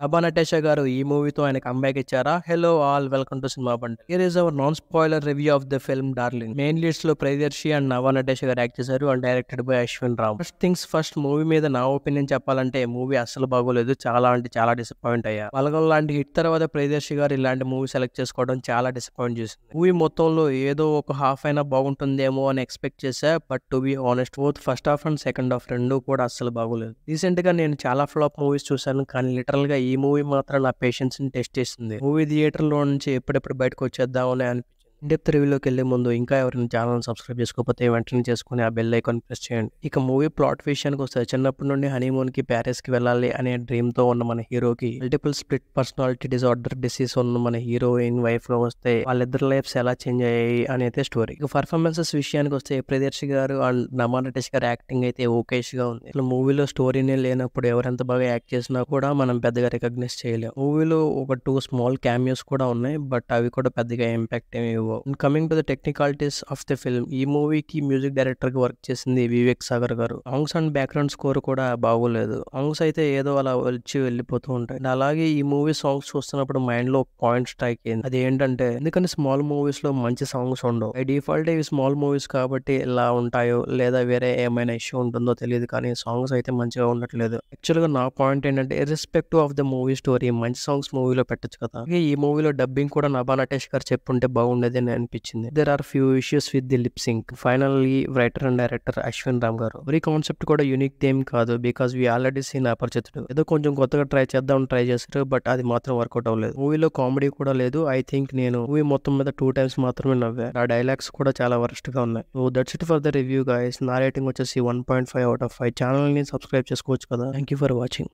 'అబా నటేష' గారు ఈ మూవీతో ఆయన కమ్‌బ్యాక్ ఇచ్చారా? Hello all welcome to cinema Bandi. Here is our non spoiler review of the film 'Darling'. Main లీడ్స్‌లో ప్రియదర్శి అండ్ నవా నటేష గారు యాక్ట్ చేశారు and directed by Ashwin Ram. First things first, movie మీద నా ఒపీనియన్ చెప్పాలంటే మూవీ అస్సలు బాగోలేదు. చాలా అంటే చాలా డిసప్పాయింట్ అయ్యా. 'బలగం' లాంటి హిట్ తర్వాత ప్రియదర్శి గారు ఇలాంటి మూవీ సెలెక్ట్ చేసుకోవడం చాలా డిసప్పాయింట్ చేసింది. మూవీ మొత్తంలో ఏదో ఒక హాఫ్ అయినా బాగుంటుందేమో అని ఎక్స్పెక్ట్ చేశా. But to be honest, both first half and second half రెండు కూడా అస్సలు బాగోలేదు. రీసెంట్ గా నేను చాలా ఫ్లాప్ మూవీస్ చూశాను, కానీ లిటరల్ గా ఈ మూవీ మాత్రం నా పేషెన్స్ ని టెస్ట్ చేసింది. మూవీ థియేటర్ లో నుంచి ఎప్పుడెప్పుడు బయటకు వచ్చేద్దామని అనిపించింది. డెప్త్ రివ్యూలోకి వెళ్లే ముందు ఇంకా ఎవరైనా ఛానల్ సబ్స్క్రైబ్ చేసుకోకపోతే వెంటనే చేసుకుని ఆ బెల్ ఐకాన్ ప్రెస్ చేయండి. ఇక మూవీ ప్లాట్ విషయానికి వస్తే, చిన్నప్పటి నుండి హనీమూన్ కి ప్యారిస్ కి వెళ్ళాలి అనే డ్రీమ్ తో ఉన్న మన హీరోకి multiple split personality disorder disease ఉన్న మన హీరోయిన్ వైఫ్ గా వస్తే వాళ్ళిద్దరు లైఫ్స్ ఎలా చేంజ్ అయ్యాయి అనేది స్టోరీ. ఇక పర్ఫార్మెన్సెస్ విషయానికి వస్తే ప్రియదర్శి గారు అండ్ నమా నటేష్ గారు యాక్టింగ్ అయితే ఓకేష్ గా ఉంది. అసలు మూవీలో స్టోరీనే లేనప్పుడు ఎవరెంత బాగా యాక్ట్ చేసినా కూడా మనం పెద్దగా రికగ్నైజ్ చేయలేం. మూవీలో ఒక 2 స్మాల్ క్యామియోస్ కూడా ఉన్నాయి, బట్ అవి కూడా పెద్దగా ఇంపాక్ట్ ఏమి ఇవ్వవు. Coming to the technicalities of the film, ఈ మూవీకి మ్యూజిక్ డైరెక్టర్ గా వర్క్ చేసింది వివేక్ సాగర్ గారు. సాంగ్స్ అండ్ బ్యాక్గ్రౌండ్ స్కోర్ కూడా బాగోలేదు. సాంగ్స్ అయితే ఏదో అలా వచ్చి వెళ్ళిపోతూ ఉంటాయి. అలాగే ఈ మూవీ సాంగ్స్ చూస్తున్నప్పుడు మైండ్ లో పాయింట్ స్ట్రైక్ అయింది. అది ఏంటంటే, ఎందుకంటే స్మాల్ మూవీస్ లో మంచి సాంగ్స్ ఉండవు. బై డిఫాల్ట్ ఇవి స్మాల్ మూవీస్ కాబట్టి ఇలా ఉంటాయో లేదా వేరే ఏమైనా ఇష్యూ ఉంటుందో తెలియదు, కానీ సాంగ్స్ అయితే మంచిగా ఉండట్లేదు. యాక్చువల్ గా నా పాయింట్ ఏంటంటే, irrespective of the movie story మంచి సాంగ్స్ మూవీలో పెట్టచ్చు కదా. ఈ మూవీలో డబ్బింగ్ కూడా నభా నటేష్ గారు చెప్పుంటే బాగుండేది అని అనిపించింది. There are few issues with the lip sync. Finally writer and director Ashwin Ram garu. ఈ కాన్సెప్ట్ కూడా యూనిక్ థీమ్ కాదు, because we already seen Aparichitudu. ఏదో కొంచెం కొత్తగా ట్రై చేశారు, బట్ అది మాత్రం వర్కౌట్ అవ్వలేదు. మూవీలో కామెడీ కూడా లేదు. ఐ థింక్ నేను మూవీ మొత్తం మీద 2 times మాత్రమే నవ్వా. ఆ డైలాగ్స్ కూడా చాలా వరస్ట్ గా ఉన్నాయి. So that's it for the review guys. నా రేటింగ్ వచ్చేసి 1.5 out of 5. ఛానల్ ని సబ్స్క్రైబ్ చేసుకోవచ్చు కదా. Thank you for watching.